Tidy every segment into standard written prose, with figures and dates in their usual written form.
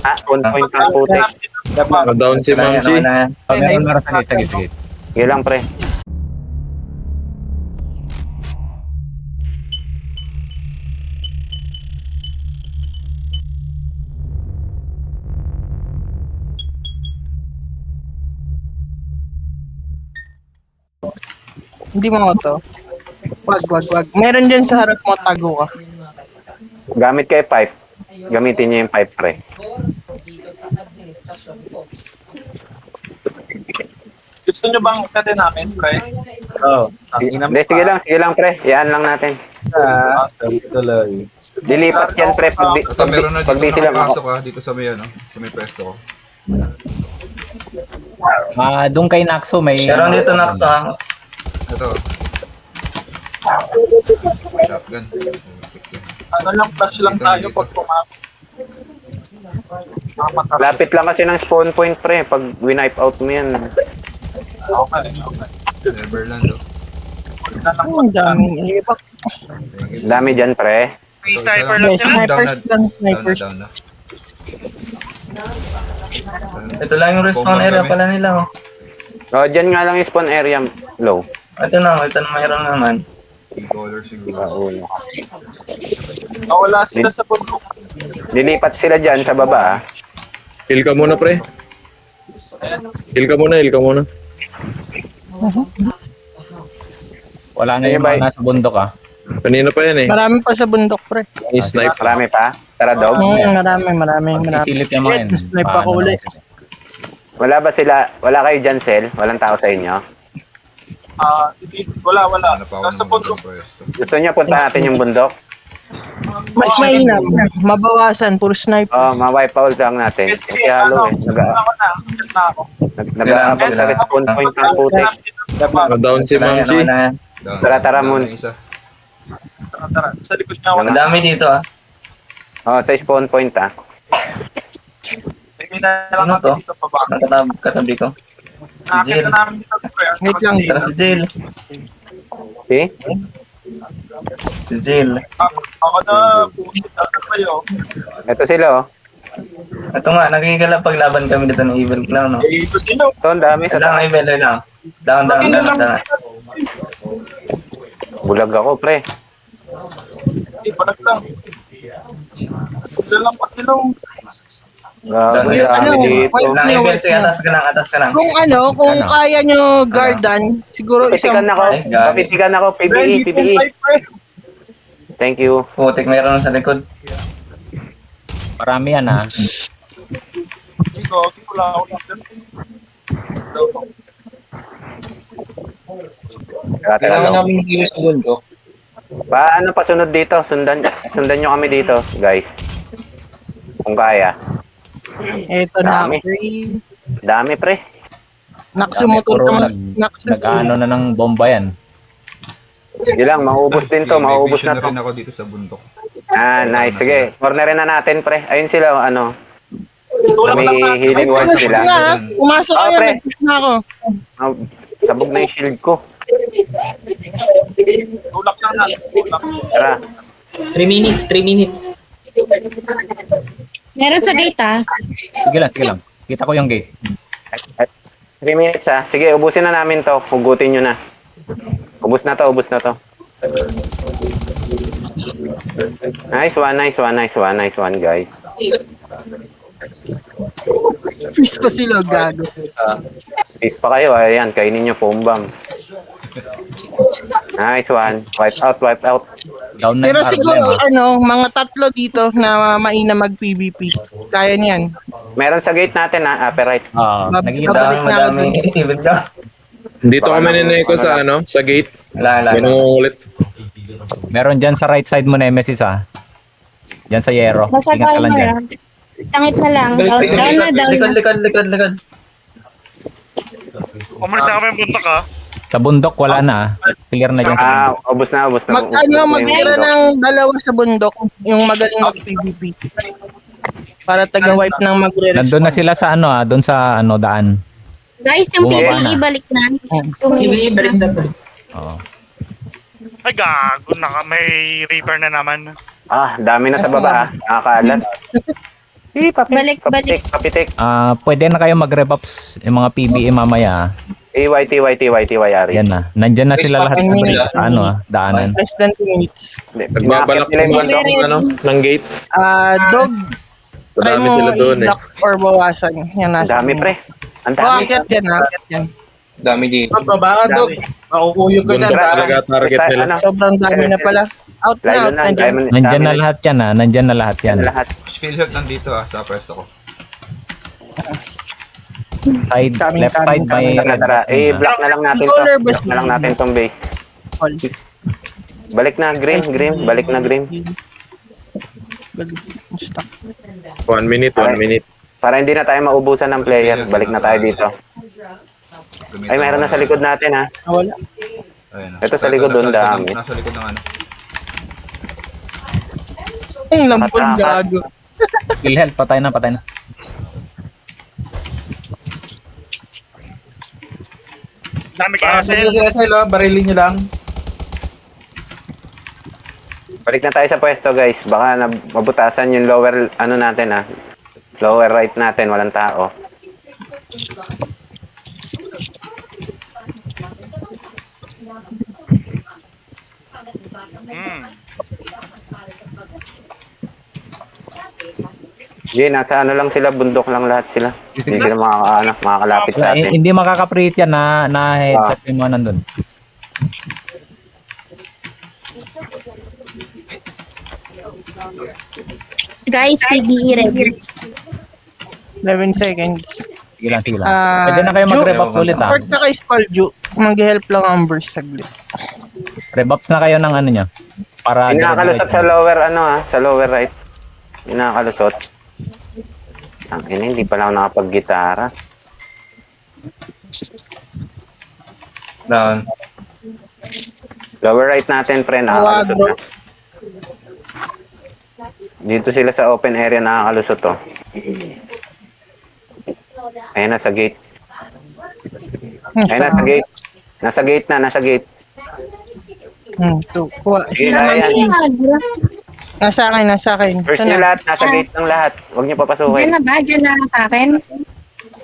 On point ang putik. Down si Ma'am G. Meron sagit. Sige lang, pre. Hindi mo to. Wag. Meron dyan sa harap mo, tago ka. Gamit kayo pipe. Gamitin niyo yung pipe, pre. Gusto nyo bang ikatin namin, pre? Oo. Hindi, sige lang, pre. Yan lang natin. Tuloy. Dilipat yan, pre. Ito, meron na Pag di dito sila nakapasok dito sa may, sa may pwesto ko. Doon kay Naxo may... Meron dito Naxo. Ito. Shotgun. Ano lang, flash lang tayo pag pumasok. Lapit lang kasi ng spawn point, pre. Pag winipe out mo yan. Okay. Neverland, oh. Ang daming ibak. Dami dyan, pre. May sniper lang sila. Snipers lang, snipers. Down na. Ito lang yung respawn area pala nila. Dyan nga lang yung spawn area low. Ito na mayroon naman. Color siguro. Wala sila sa bundok. Dilipat sila dyan sa baba, Heal ka muna, pre. Heal ka muna. Wala na yung mga nasa bundok Kanina pa yan eh. Marami pa sa bundok, pre. May snipe. Marami pa. Tara, dog. Marami. Silip yung mga yun. Snipe ako ulit. Wala ba sila? Wala kayo dyan, Sel? Walang tao sa inyo? Wala. Ano pa ako Nasa ng bundok. pwesto. Gusto niyo punta natin yung bundok? Mas mainam. Mabawasan, puro snipe. Ma-wipe out lang natin. Kasi halo eh. Nag-aabang sa respawn point ng putik. Down si Ma'am G. Tara, Down Moon. na isa. Tara. Sa likod niya wala. Madami dito Sa spawn point May na lang Ano to? natin dito pa ba? Katabi ko. Si Nakakita Jill. namin dito, pre. Wait lang. Tara si Jill. See? Si Jill. Ako na, pusit ako kayo. Ito sila Ito nga, nagigala paglaban kami dito ng Evil Clown. Ito sino? Ito, ang dami sa Lang, Evil, lang. Down. bulag ako, pre. Palag lang. Diyan lang pati lang. Grabe, Yung dami dito. Lang, Evil, sige, atas ka lang. Kung kaya nyo guardan, siguro isang... Papitikan ako. PBE. Thank you. Putik, mayroon sa likod. Marami yan Wala ako lang. Tara, namin sa bundok. Paano pasunod dito? Sundan nyo kami dito, guys. Kung kaya. Eto na, Dami. pre. Dami, pre. Naksumotor naman. Nag-ano na ng bomba yan. Sige lang, maubos din to. May Maubos vision na na to. rin ako dito sa bundok. Nice. Sige, cornerin na natin, pre. Ayun sila, Tulak lang may natin. healing wands sila. Pumasok kayo, pre. nag-push na ako. Sabog na yung shield ko. Tulak lang natin. Tara. 3 minutes. Meron sa gate Sige lang. Kita ko yung gate. 3 minutes Sige, ubusin na namin to. Hugutin nyo na. Ubus na to. Nice one, guys. Peace pa sila, gago. Peace pa kayo. Ayan, kainin nyo foam bomb. Nice one. Wipe out. Down na Pero yung siguro, armor mga tatlo dito na maina mag-PVP. Kaya niyan. Meron sa gate natin, Upper right. Nagiging Babalik na ako Madami Evil Clown. Dito kami nineko sa sa gate. Wala. Nangungulit. Meron dyan sa right side mo, Nemesis Dyan sa Yero. Basag Ingat ka lang dyan. armor. Tangit na lang. Down na. Likod. Umalis na kami bundok Sa bundok, wala na Clear na dyan. Ubus na. Magtira ng dalawa sa bundok, yung magaling mag-PVP. Para taga-wipe ng magre-respawn. Nandun na sila sa doon sa daan. Guys, yung Bumaba na. PPE balik na. Balik na. Oo. Ay, gago na ka. May reaper na naman. Dami na sa baba, nakakalat. Balik, balik. Papitik. Pwede na kayo mag-rebuffs yung mga PBE mamaya. Yari. Yan na. Nandyan na sila lahat sa daanan. Less than 2 minutes. Nagbabalak pumasok ng gate. Dog, try Madami mo sila doon eh. i-block or bawasan. Yan, Ang nasa dami, inyo. pre. Ang Oh, dami. akyat yan, akyat yan. Dami dito. Baba, Dog. Makukuyog ka dyan. Bundok talaga target nila. Sobrang dami na pala. Out na, out na dyan. Nandyan na lahat yan Nandyan na lahat yan. Lahat. Skill hook nandito sa pwesto ko. Side, Coming, left side coming, may coming. Tara. Block na lang natin to. Color Block na lang natin tong base. All. Balik na, Grim. Balik na, Grim. Stuck. 1 minute. Para hindi na tayo maubusan ng player. Balik na tayo dito. Ay, mayroon na sa likod natin, ha. Wala. Ayun na. Ito sa likod doon, dami. Nasa likod ng ano. Ang lampon gago. Kill health, patay na. Dami ka. Barilin nyo lang. Balik na tayo sa pwesto, guys. Baka mabutasan yung lower, natin, ha. Lower right natin, walang tao. Nasa lang sila, bundok lang lahat sila. Hindi sila makakalapit sa atin. Hindi makaka-pre yan na headset yung mga nandun. Guys, PBE ready. 11 seconds. Sige lang. Pwede na kayo mag-rebuff ulit Support na kay Skullju. Mag-help lang ang burst saglit. Rebuffs na kayo ng ano nyo. Para Inakalusot sa lower, sa lower right. Inakalusot. Ang hindi pala ako nakapag-gitara. Down. Lower right natin, pre, nakakalusot bro. na. Dito sila sa open area nakakalusot, oh. Ayun na, sa gate. Ayun na, sa gate. Nasa gate. Kuha. Sige, kaya yan. Nasa akin. First Ito nyo na. lahat, nasa gate ng lahat. Huwag nyo Diyan papasukin. na ba? Diyan na sa akin?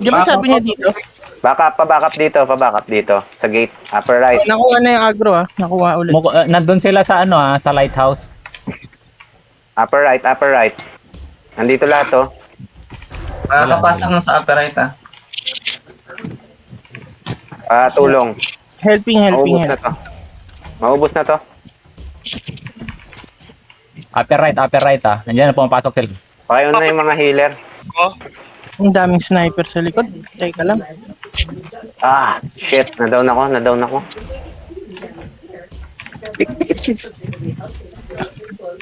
Di ba sabi niya dito? Pabackup dito. Sa gate, upper right. Nakuha na yung agro Nakuha ulit. Nandun sila sa sa lighthouse. Upper right. Nandito lahat, oh. Makakapasok na sa upper right Tulong. Helping. Maubos na to. Upper right Nandiyan na pumapasok sila. Pakiyon na yung mga healer. Ang daming sniper sa likod. Teka lang. Shit. Nadown ako.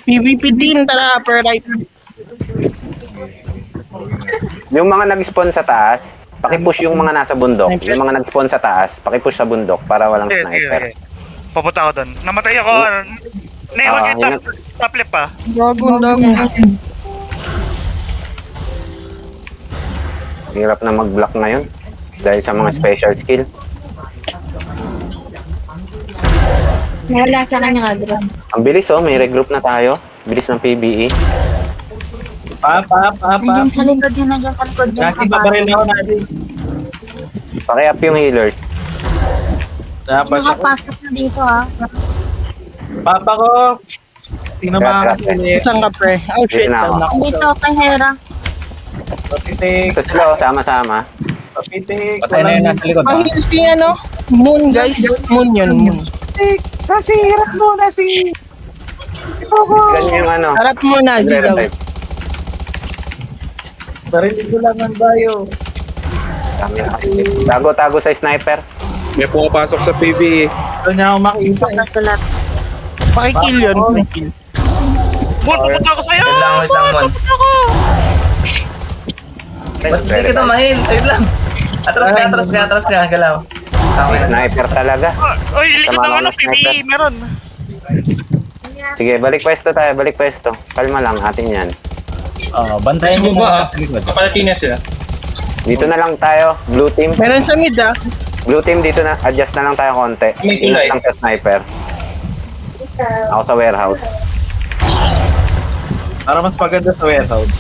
PvP team, tara, upper right. Yung mga nag-spawn sa taas, pakipush yung mga nasa bundok. Yung mga nag-spawn sa taas, pakipush sa bundok para walang sniper. Papunta ako doon. Namatay ako. Naiwan yung top left pa. Gago. Hirap na mag-block ngayon dahil sa mga special skill. Wala sa kanya agro. Ang bilis, oh, may regroup na tayo. Bilis ng PBE. Nandiyan sa likod yun, Dati babaril na ako natin. Paki-up yung healers. Nakapasok na dito Papa ko. Tingnan mo Grabe. ako. Isang ka pre. Oh shit. Dito na ako. down ako. Dito kay Hera. Papitik. Ito sila, oh, sama-sama. Papitik. Patay na yun nasa likod. Pahil si Moon guys. Moon yun. Kasi hirap mo na si... Ganyan yung Harap mo na, Zigaw. Barilin ko lang ang bayo. Tago sa sniper. May pumapasok sa PvE. Ito niya ako makita. Pakikill yun. Pakikill. Mon, pupunta ako sa'yo! Wait lang, Mon. Ba't hindi kita mahil? Wait lang. Atras ka. Galaw. Okay na. Sniper talaga. Uy, likod Tama ng ano, ng sniper. PBE, meron. Sige, balik pwesto. Kalma lang, atin yan. Bantayan nyo ba sa likod. Kapalatinas sila. Dito na lang tayo, blue team. Meron sa mid Blue team dito na, adjust na lang tayo konti. Ingat lang sa sniper. Ako sa warehouse. Para mas maganda sa warehouse.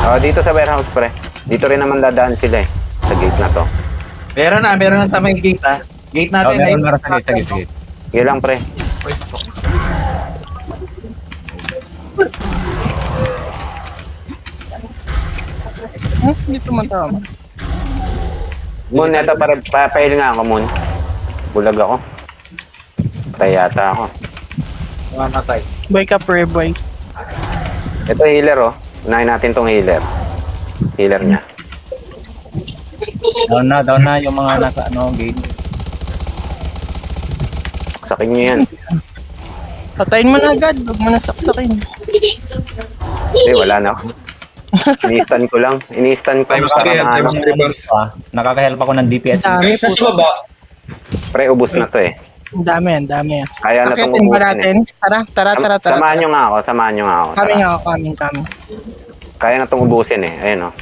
Oh, dito sa warehouse, pre. Dito rin naman dadaan sila eh. Sa gate na to. Meron na sa may gate ah. Gate Oh, natin ay. meron sa gate, sa gate. Sige lang, pre. Uy, fuck. Hindi tumatama. Moon, eto para papail nga ako, Moon. Bulag ako. Patay yata ako. Mamatay. Boy ka pre, boy. Ito healer, oh. Unahin natin tong healer. Healer niya. Down na yung mga nasa ano, gate. Sakin niyo yan. Patayin mo na agad. Huwag mo na saksakin. Hindi, wala na ako. Ini-stun ko lang. Ini-stun ko. Times 3 para yan, maano. times 3 ba? Nakaka-help ako ng DPS. Dami po. Pre, ubus na to eh. Ang dami yan, dami yan. Kaya na itong Akitin ba ubusin natin? eh. Tara. Samahan nyo nga ako, samahan nyo nga ako. Kami Tara. nga ako, kami. Kaya na itong ubusin eh. Ayun, oh.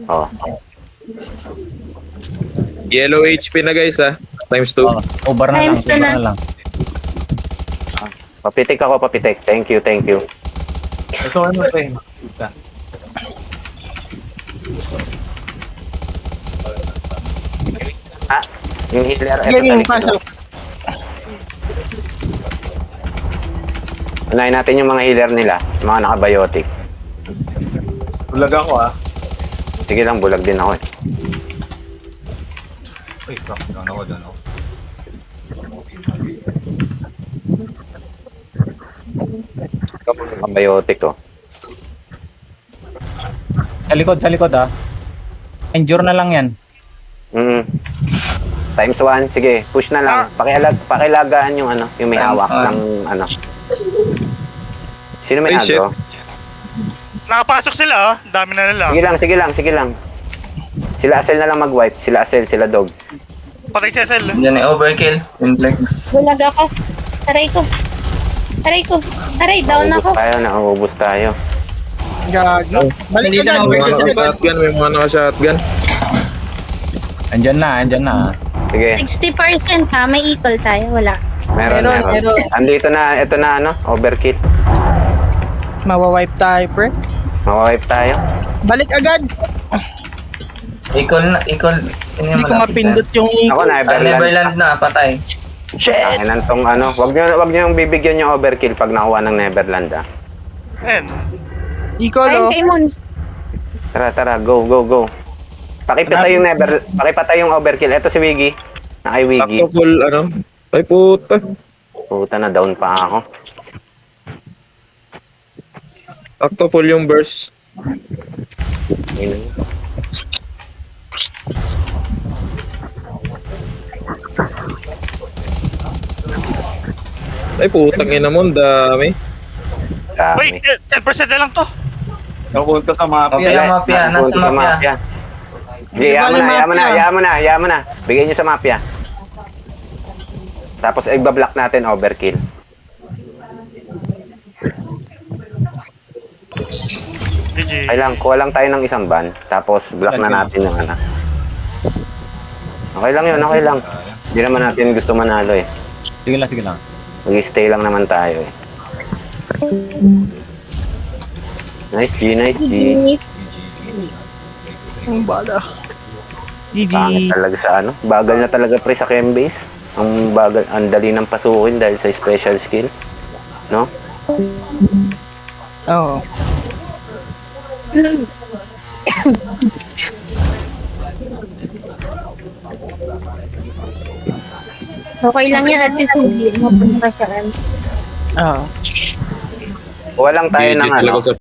Oh. Yellow HP na guys ah. Times 2. Oh, over na lang, Times two over na. na lang. Papitik ako, papitik. Thank you. Ito ano pre. Ha? Yung healer, eto Gaming, sa likod. pasok. Unahin natin yung mga healer nila. Mga naka-biotic. Bulag ako ah. Sige lang, bulag din ako eh. Uy, fuck. Down ako. Naka-biotic oh. Sa likod ah. Endure na lang yan. Times 1, sige, push na lang. Pakilagaan yung ano, yung may Times hawak one. ng ano. Sino may Ay, shit. agro? Nakapasok sila, oh. Dami na nila. Sige lang. Sila Asel na lang mag-wipe. Sila Asel, sila Dog. Patay si SL. Yan ay overkill. Inflex. Bulag ako. Aray ko. Aray, down ako. Naubos tayo. Gago. Balik Hindi agad. na May mga overkill. naka-shotgun, may mga naka-shotgun. Andyan na. Sige, 60% ha, may equal tayo. Wala. meron. Meron. Andito na, ito na ano, overkill. Mawawipe tayo, pre. Mawawipe tayo. Balik agad. Equal. Sino Hindi yung ko malapit mapindot yung Ako equal. na, Neverland. Neverland na, patay. Tanginan tong ano, wag niyo yung bibigyan yung overkill pag nakuha ng Neverland ah. Ayan. Equal, Ayun oh. kay Moon. Tara, go. Pakipatay yung overkill. Ito si Wiggy. Ay, Wiggy. Sakto full ano. Ay puta. Puta na, down pa ako. Sakto full yung burst. Ayun. Ay putang ina mo, ang dami. Wait, 10% na lang to. Nakuha ko sa Mafia, nasa mafia. Sige, yaman na. Bigay niyo sa mafia. Tapos ibablock natin overkill. GG. Kuha lang tayo ng isang ban. Tapos block na natin yung ano. Okay lang yun. Hindi naman natin gusto manalo eh. Sige lang. Mag-stay lang naman tayo eh. Nice G. GG. Ang bala. Pangit GG. talaga sa ano. Bagal na talaga pre sa chem base. Ang dali ng pasukin dahil sa special skill. No? Oo. Okay lang yan at least hindi mapunta saan. Oo. Kuha lang tayo GG ng ano. talaga sa